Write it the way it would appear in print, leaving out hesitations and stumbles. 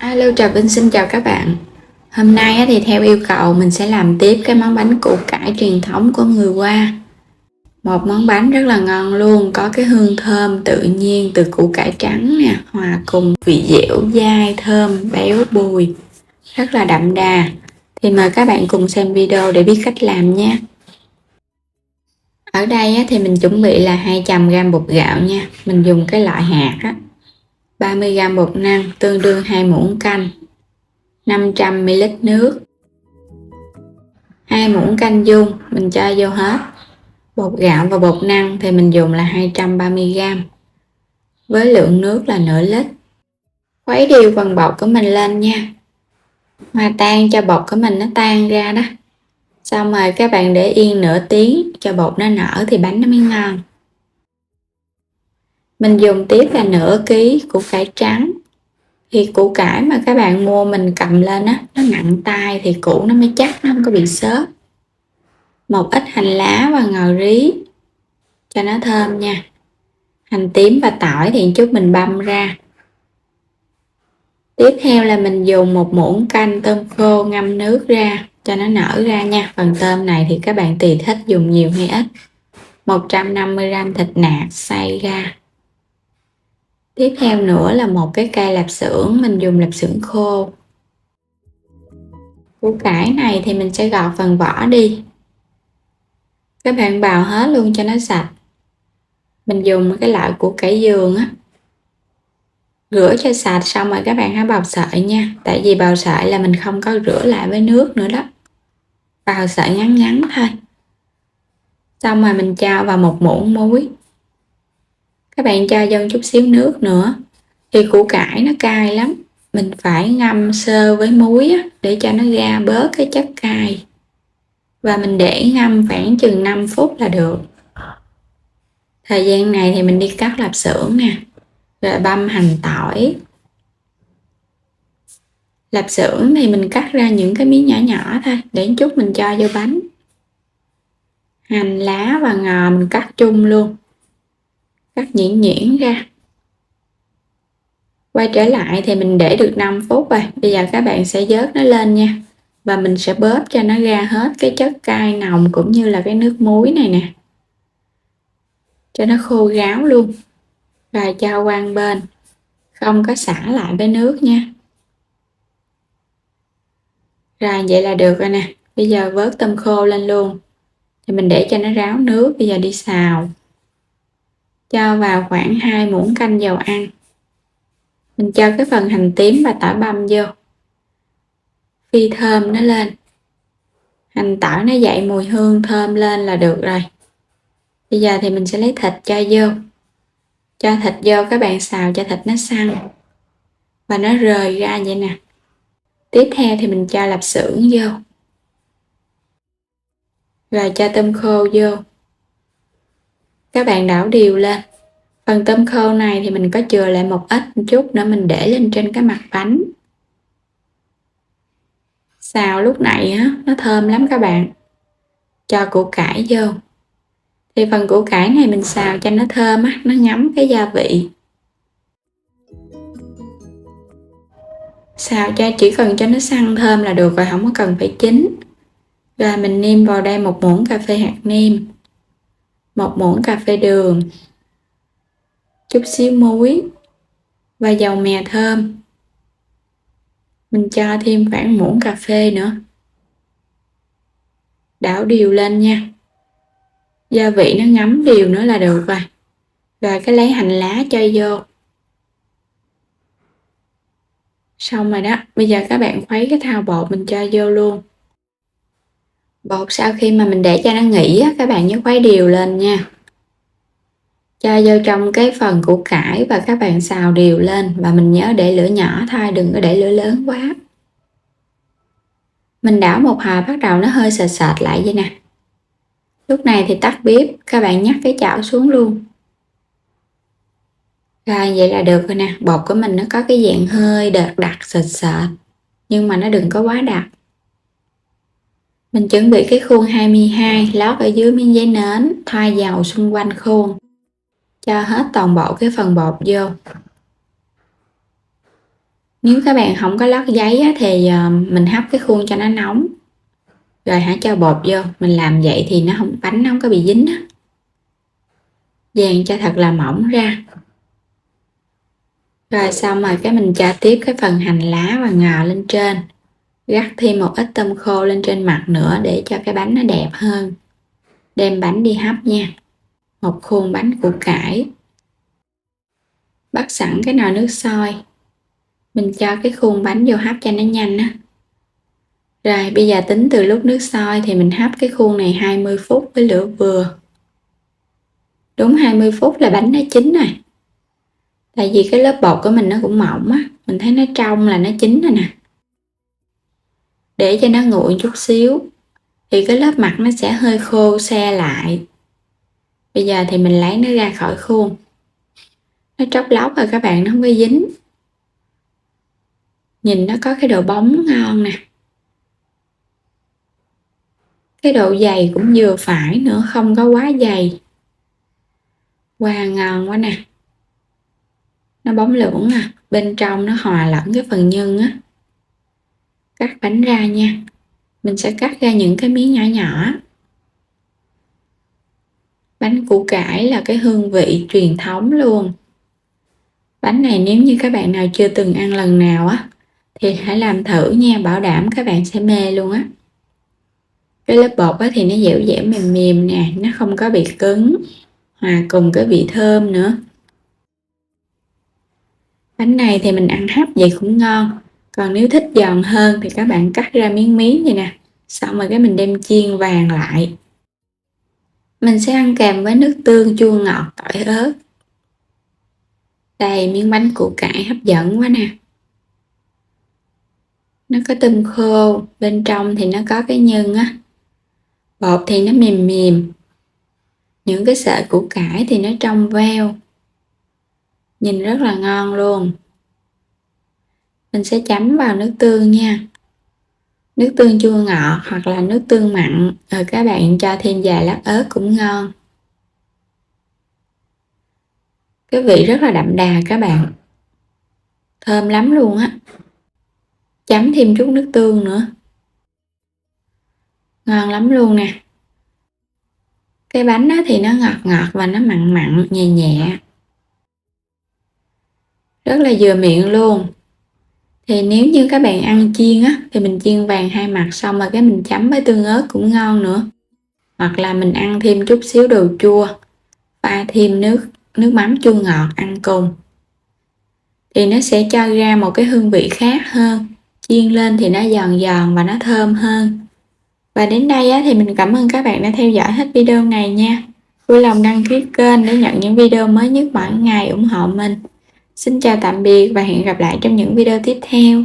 Hello, Trà Vinh xin chào các bạn. Hôm nay thì theo yêu cầu mình sẽ làm tiếp cái món bánh củ cải truyền thống của người Hoa. Một món bánh rất là ngon luôn, có cái hương thơm tự nhiên từ củ cải trắng nè, hòa cùng vị dẻo dai, thơm, béo, bùi, rất là đậm đà. Thì mời các bạn cùng xem video để biết cách làm nha. Ở đây thì mình chuẩn bị là 200g bột gạo nha. Mình dùng cái loại hạt 30g bột năng tương đương 2 muỗng canh, 500ml nước, 2 muỗng canh dung mình cho vô hết. Bột gạo và bột năng thì mình dùng là 230g với lượng nước là nửa lít. Khuấy đều phần bột của mình lên nha, hòa tan cho bột của mình nó tan ra đó. Xong rồi các bạn để yên nửa tiếng cho bột nó nở thì bánh nó mới ngon. Mình dùng tiếp là nửa ký củ cải trắng. Thì củ cải mà các bạn mua mình cầm lên nó nặng tay thì củ nó mới chắc, nó không có bị xốp. Một ít hành lá và ngò rí cho nó thơm nha. Hành tím và tỏi thì chút mình băm ra. Tiếp theo là mình dùng 1 muỗng canh tôm khô ngâm nước ra cho nó nở ra nha. Phần tôm này thì các bạn tùy thích dùng nhiều hay ít. 150g thịt nạc xay ra. Tiếp theo nữa là một cái cây lạp xưởng, mình dùng lạp xưởng khô. Củ cải này thì mình sẽ gọt phần vỏ đi. Các bạn bào hết luôn cho nó sạch. Mình dùng cái loại củ cải giường rửa cho sạch xong rồi các bạn hãy bào sợi nha. Tại vì bào sợi là mình không có rửa lại với nước nữa đó. Bào sợi ngắn ngắn thôi. Xong rồi mình cho vào 1 muỗng muối. Các bạn cho vô chút xíu nước nữa. Thì củ cải nó cay lắm. Mình phải ngâm sơ với muối để cho nó ra bớt cái chất cay. Và mình để ngâm khoảng chừng 5 phút là được. Thời gian này thì mình đi cắt lạp xưởng nè. Rồi băm hành tỏi. Lạp xưởng thì mình cắt ra những cái miếng nhỏ nhỏ thôi để chút mình cho vô bánh. Hành lá và ngò mình cắt chung luôn, cắt nhuyễn nhuyễn ra. Quay trở lại thì mình để được 5 phút rồi. Bây giờ các bạn sẽ vớt nó lên nha, và mình sẽ bóp cho nó ra hết cái chất cay nồng cũng như là cái nước muối này nè, cho nó khô ráo luôn. Rồi cho qua một bên, không có xả lại với nước nha. Rồi vậy là được rồi nè. Bây giờ vớt tôm khô lên luôn. Thì mình để cho nó ráo nước. Bây giờ đi xào. Cho vào khoảng 2 muỗng canh dầu ăn. Mình cho cái phần hành tím và tỏi băm vô. Phi thơm nó lên. Hành tỏi nó dậy mùi hương thơm lên là được rồi. Bây giờ thì mình sẽ lấy thịt cho vô. Cho thịt vô các bạn xào cho thịt nó săn. Và nó rời ra vậy nè. Tiếp theo thì mình cho lạp xưởng vô. Rồi cho tôm khô vô. Các bạn đảo đều lên. Phần tôm khô này thì mình có chừa lại một ít một chút nữa mình để lên trên cái mặt bánh. Xào lúc này nó thơm lắm các bạn. Cho củ cải vô. Thì phần củ cải này mình xào cho nó thơm nó ngấm cái gia vị. Xào chỉ cần cho nó săn thơm là được rồi, không có cần phải chín. Rồi mình nêm vào đây 1 muỗng cà phê hạt nêm, 1 muỗng cà phê đường, chút xíu muối và dầu mè thơm. Mình cho thêm khoảng muỗng cà phê nữa. Đảo đều lên nha. Gia vị nó ngấm đều nữa là được rồi. Rồi cái lấy hành lá cho vô. Xong rồi đó. Bây giờ các bạn khuấy cái thau bột mình cho vô luôn. Bột sau khi mà mình để cho nó nghỉ các bạn nhớ khuấy đều lên nha. Cho vô trong cái phần củ cải và các bạn xào đều lên. Và mình nhớ để lửa nhỏ thôi, đừng có để lửa lớn quá. Mình đảo một hồi bắt đầu nó hơi sệt sệt lại vậy nè. Lúc này thì tắt bếp, các bạn nhắc cái chảo xuống luôn. Rồi vậy là được rồi nè. Bột của mình nó có cái dạng hơi đợt đặc sệt sệt, nhưng mà nó đừng có quá đặc. Mình chuẩn bị cái khuôn 22 lót ở dưới miếng giấy nến, thoa dầu xung quanh khuôn. Cho hết toàn bộ cái phần bột vô. Nếu các bạn không có lót giấy á, thì mình hấp cái khuôn cho nó nóng rồi cho bột vô. Mình làm vậy thì bánh nó không có bị dính á. Dàn cho thật là mỏng ra. Rồi xong rồi mình cho tiếp cái phần hành lá và ngò lên trên, rắc thêm một ít tôm khô lên trên mặt nữa để cho cái bánh nó đẹp hơn. Đem bánh đi hấp nha. Một khuôn bánh củ cải. Bắt sẵn cái nồi nước sôi, mình cho cái khuôn bánh vô hấp cho nó nhanh á. Rồi bây giờ tính từ lúc nước sôi thì mình hấp cái khuôn này 20 phút với lửa vừa. Đúng 20 phút là bánh nó chín rồi. Tại vì cái lớp bột của mình nó cũng mỏng á, mình thấy nó trong là nó chín rồi nè. Để cho nó nguội chút xíu thì cái lớp mặt nó sẽ hơi khô se lại. Bây giờ thì mình lấy nó ra khỏi khuôn. Nó tróc lóc rồi các bạn, nó không có dính. Nhìn nó có cái độ bóng ngon nè. Cái độ dày cũng vừa phải nữa, không có quá dày. Wow, ngon quá nè. Nó bóng lưỡng nè, bên trong nó hòa lẫn cái phần nhân á. Cắt bánh ra nha. Mình sẽ cắt ra những cái miếng nhỏ nhỏ. Bánh củ cải là cái hương vị truyền thống luôn. Bánh này nếu như các bạn nào chưa từng ăn lần nào á thì hãy làm thử nha, bảo đảm các bạn sẽ mê luôn á. Cái lớp bột á thì nó dẻo dẻo mềm mềm nè, nó không có bị cứng, hòa cùng cái vị thơm nữa. Bánh này thì mình ăn hấp vậy cũng ngon. Còn nếu thích giòn hơn thì các bạn cắt ra miếng miếng vậy nè. Xong rồi mình đem chiên vàng lại. Mình sẽ ăn kèm với nước tương chua ngọt tỏi ớt. Đây, miếng bánh củ cải hấp dẫn quá nè. Nó có tôm khô, bên trong thì nó có cái nhân á. Bột thì nó mềm mềm. Những cái sợi củ cải thì nó trong veo. Nhìn rất là ngon luôn. Mình sẽ chấm vào nước tương nha. Nước tương chua ngọt hoặc là nước tương mặn, rồi các bạn cho thêm vài lát ớt cũng ngon. Cái vị rất là đậm đà các bạn. Thơm lắm luôn á. Chấm thêm chút nước tương nữa. Ngon lắm luôn nè. Cái bánh á thì nó ngọt ngọt và nó mặn mặn, nhẹ nhẹ. Rất là vừa miệng luôn. Thì nếu như các bạn ăn chiên á thì mình chiên vàng hai mặt xong rồi mình chấm với tương ớt cũng ngon nữa. Hoặc là mình ăn thêm chút xíu đồ chua, pha thêm nước mắm chua ngọt ăn cùng. Thì nó sẽ cho ra một cái hương vị khác hơn. Chiên lên thì nó giòn giòn và nó thơm hơn. Và đến đây á, thì mình cảm ơn các bạn đã theo dõi hết video này nha. Vui lòng đăng ký kênh để nhận những video mới nhất mỗi ngày ủng hộ mình. Xin chào tạm biệt và hẹn gặp lại trong những video tiếp theo.